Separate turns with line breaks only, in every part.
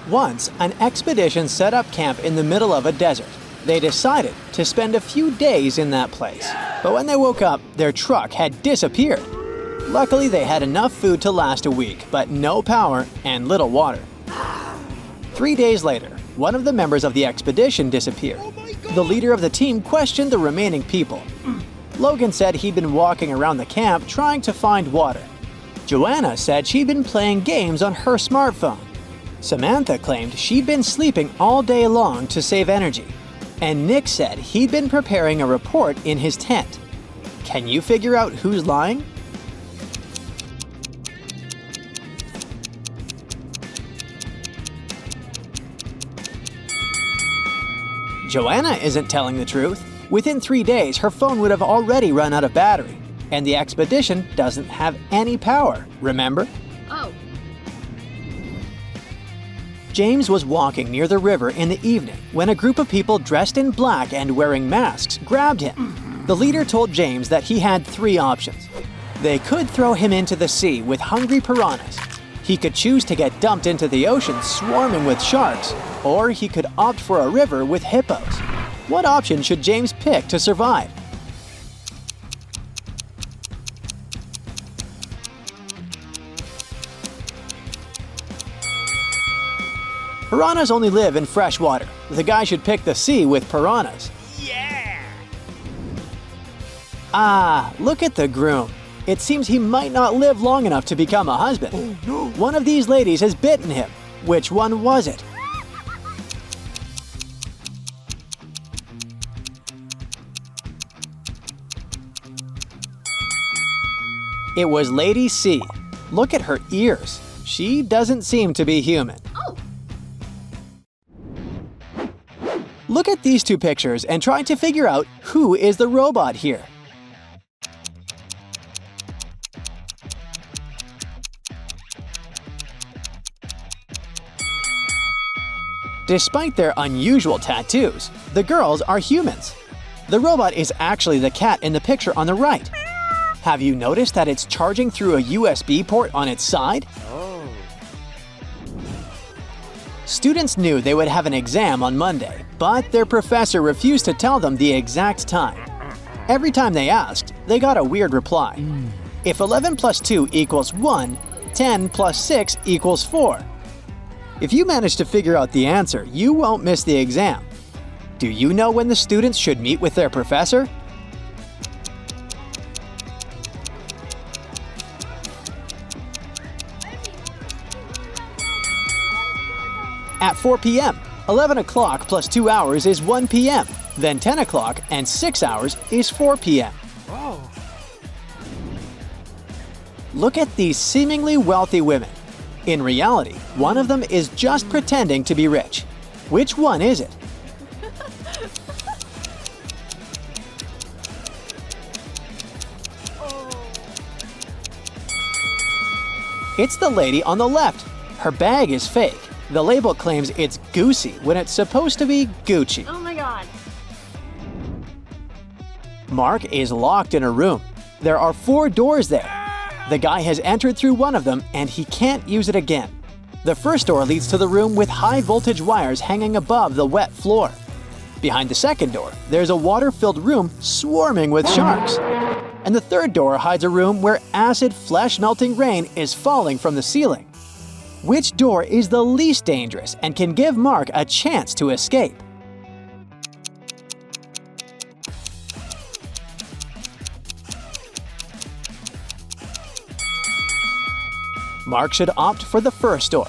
Once, an expedition set up camp in the middle of a desert. They decided to spend a few days in that place. But when they woke up, their truck had disappeared. Luckily, they had enough food to last a week, but no power and little water. 3 days later, one of the members of the expedition disappeared. The leader of the team questioned the remaining people. Logan said he'd been walking around the camp trying to find water. Joanna said she'd been playing games on her smartphone. Samantha claimed she'd been sleeping all day long to save energy. And Nick said he'd been preparing a report in his tent. Can you figure out who's lying? Joanna isn't telling the truth. Within 3 days, her phone would have already run out of battery. And the expedition doesn't have any power, remember?
Oh.
James was walking near the river in the evening when a group of people dressed in black and wearing masks grabbed him. The leader told James that he had 3 options. They could throw him into the sea with hungry piranhas. He could choose to get dumped into the ocean swarming with sharks, or he could opt for a river with hippos. What option should James pick to survive? Piranhas only live in fresh water. The guy should pick the sea with piranhas.
Yeah!
Ah, look at the groom. It seems he might not live long enough to become a husband.
Oh no!
One of these ladies has bitten him. Which one was it? It was Lady C. Look at her ears. She doesn't seem to be human.
Oh.
Look at these 2 pictures and try to figure out who is the robot here. Despite their unusual tattoos, the girls are humans. The robot is actually the cat in the picture on the right. Have you noticed that it's charging through a USB port on its side?
Oh.
Students knew they would have an exam on Monday, but their professor refused to tell them the exact time. Every time they asked, they got a weird reply. If 11 plus 2 equals 1, 10 plus 6 equals 4. If you manage to figure out the answer, you won't miss the exam. Do you know when the students should meet with their professor? At 4 p.m. 11 o'clock plus 2 hours is 1 p.m. Then 10 o'clock and 6 hours is 4 p.m.
Oh.
Look at these seemingly wealthy women. In reality, one of them is just pretending to be rich. Which one is it? It's the lady on the left. Her bag is fake. The label claims it's Goosey when it's supposed to be Gucci.
Oh my god.
Mark is locked in a room. There are 4 doors there. The guy has entered through one of them and he can't use it again. The first door leads to the room with high voltage wires hanging above the wet floor. Behind the second door, there's a water-filled room swarming with sharks. And the third door hides a room where acid flesh-melting rain is falling from the ceiling. Which door is the least dangerous and can give Mark a chance to escape? Mark should opt for the first door.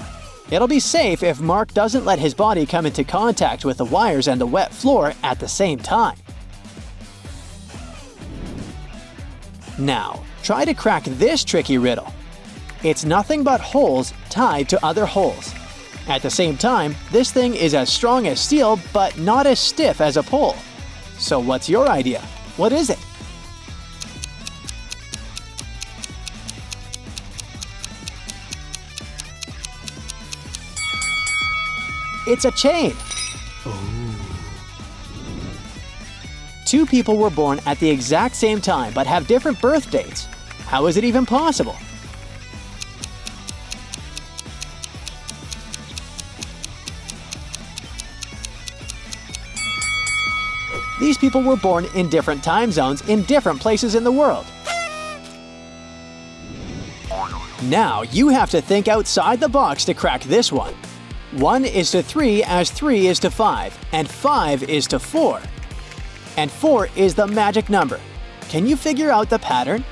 It'll be safe if Mark doesn't let his body come into contact with the wires and the wet floor at the same time. Now, try to crack this tricky riddle. It's nothing but holes tied to other holes. At the same time, this thing is as strong as steel but not as stiff as a pole. So what's your idea? What is it? It's a chain.
Oh.
2 people were born at the exact same time but have different birth dates. How is it even possible? These people were born in different time zones in different places in the world. Now you have to think outside the box to crack this one. 1 is to 3 as 3 is to 5, and 5 is to 4. And 4 is the magic number. Can you figure out the pattern?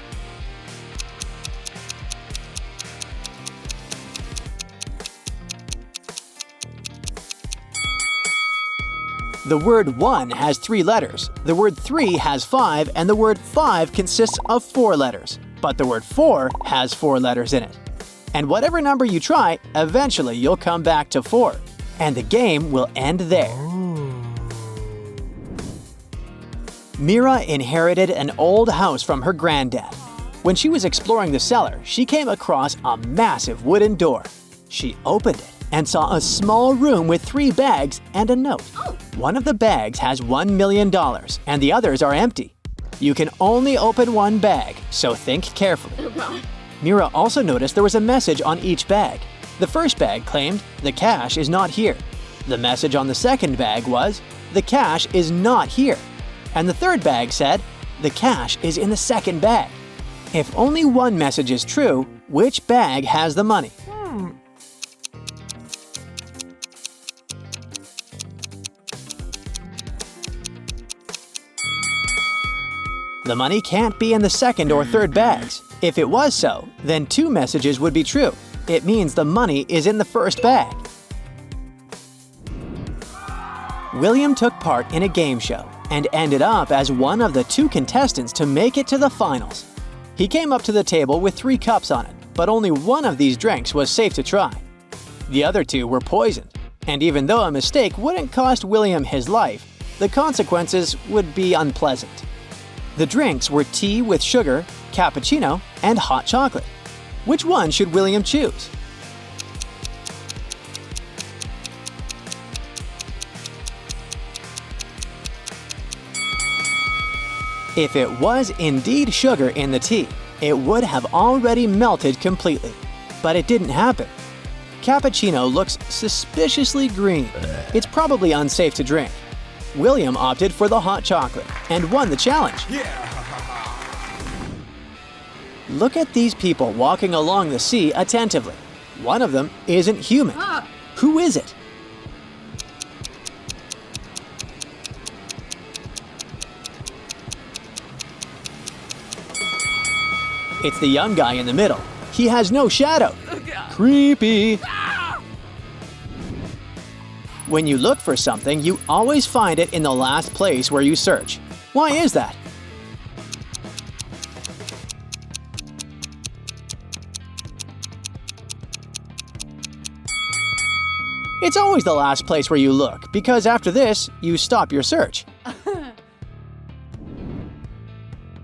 The word 1 has 3 letters, the word 3 has 5, and the word 5 consists of 4 letters. But the word 4 has 4 letters in it. And whatever number you try, eventually you'll come back to 4. And the game will end there. Mira inherited an old house from her granddad. When she was exploring the cellar, she came across a massive wooden door. She opened it and saw a small room with 3 bags and a note. One of the bags has $1 million, and the others are empty. You can only open one bag, so think carefully. Mira also noticed there was a message on each bag. The first bag claimed, "The cash is not here." The message on the second bag was, "The cash is not here." And the third bag said, "The cash is in the second bag." If only one message is true, which bag has the money? The money can't be in the second or third bags. If it was so, then 2 messages would be true. It means the money is in the first bag. William took part in a game show and ended up as one of the 2 contestants to make it to the finals. He came up to the table with 3 cups on it, but only one of these drinks was safe to try. The other 2 were poisoned, and even though a mistake wouldn't cost William his life, the consequences would be unpleasant. The drinks were tea with sugar, cappuccino, and hot chocolate. Which one should William choose? If it was indeed sugar in the tea, it would have already melted completely. But it didn't happen. Cappuccino looks suspiciously green. It's probably unsafe to drink. William opted for the hot chocolate and won the challenge. Look at these people walking along the sea attentively. One of them isn't human. Who is it? It's the young guy in the middle. He has no shadow. Creepy. When you look for something, you always find it in the last place where you search. Why is that? It's always the last place where you look, because after this, you stop your search.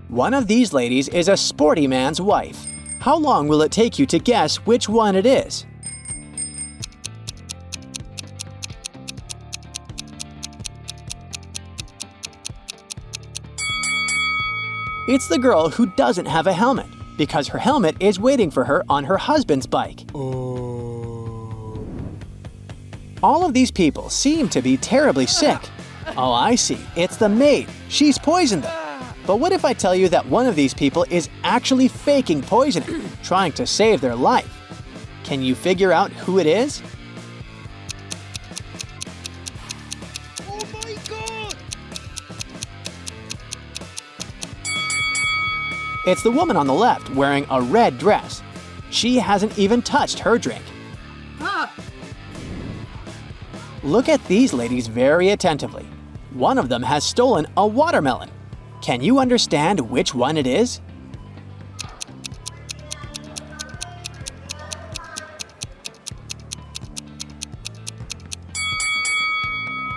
One of these ladies is a sporty man's wife. How long will it take you to guess which one it is? It's the girl who doesn't have a helmet, because her helmet is waiting for her on her husband's bike. All of these people seem to be terribly sick. Oh, I see. It's the maid. She's poisoned them. But what if I tell you that one of these people is actually faking poisoning, trying to save their life? Can you figure out who it is?
Oh my God!
It's the woman on the left wearing a red dress. She hasn't even touched her drink. Look at these ladies very attentively. One of them has stolen a watermelon. Can you understand which one it is?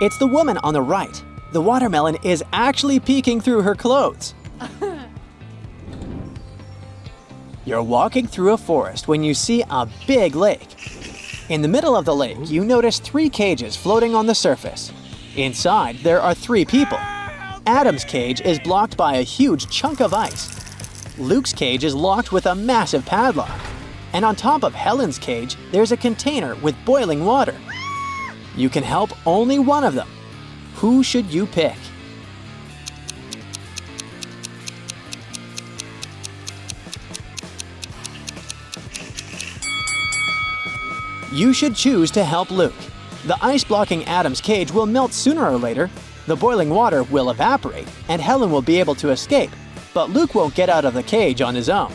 It's the woman on the right. The watermelon is actually peeking through her clothes. You're walking through a forest when you see a big lake. In the middle of the lake, you notice 3 cages floating on the surface. Inside, there are 3 people. Adam's cage is blocked by a huge chunk of ice. Luke's cage is locked with a massive padlock. And on top of Helen's cage, there's a container with boiling water. You can help only one of them. Who should you pick? You should choose to help Luke. The ice-blocking Adam's cage will melt sooner or later, the boiling water will evaporate, and Helen will be able to escape, but Luke won't get out of the cage on his own.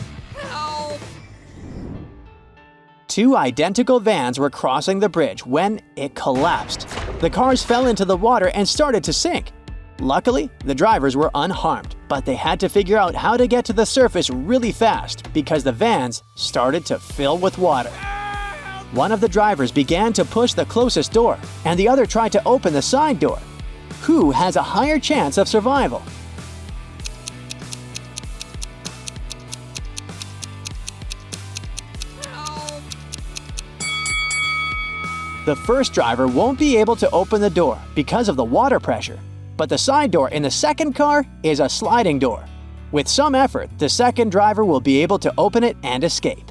Two identical vans were crossing the bridge when it collapsed. The cars fell into the water and started to sink. Luckily, the drivers were unharmed, but they had to figure out how to get to the surface really fast because the vans started to fill with water. One of the drivers began to push the closest door, and the other tried to open the side door. Who has a higher chance of survival? The first driver won't be able to open the door because of the water pressure, but the side door in the second car is a sliding door. With some effort, the second driver will be able to open it and escape.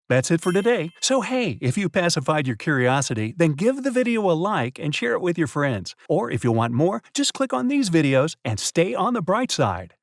That's it for today. So hey, if you pacified your curiosity, then give the video a like and share it with your friends. Or if you want more, just click on these videos and stay on the bright side.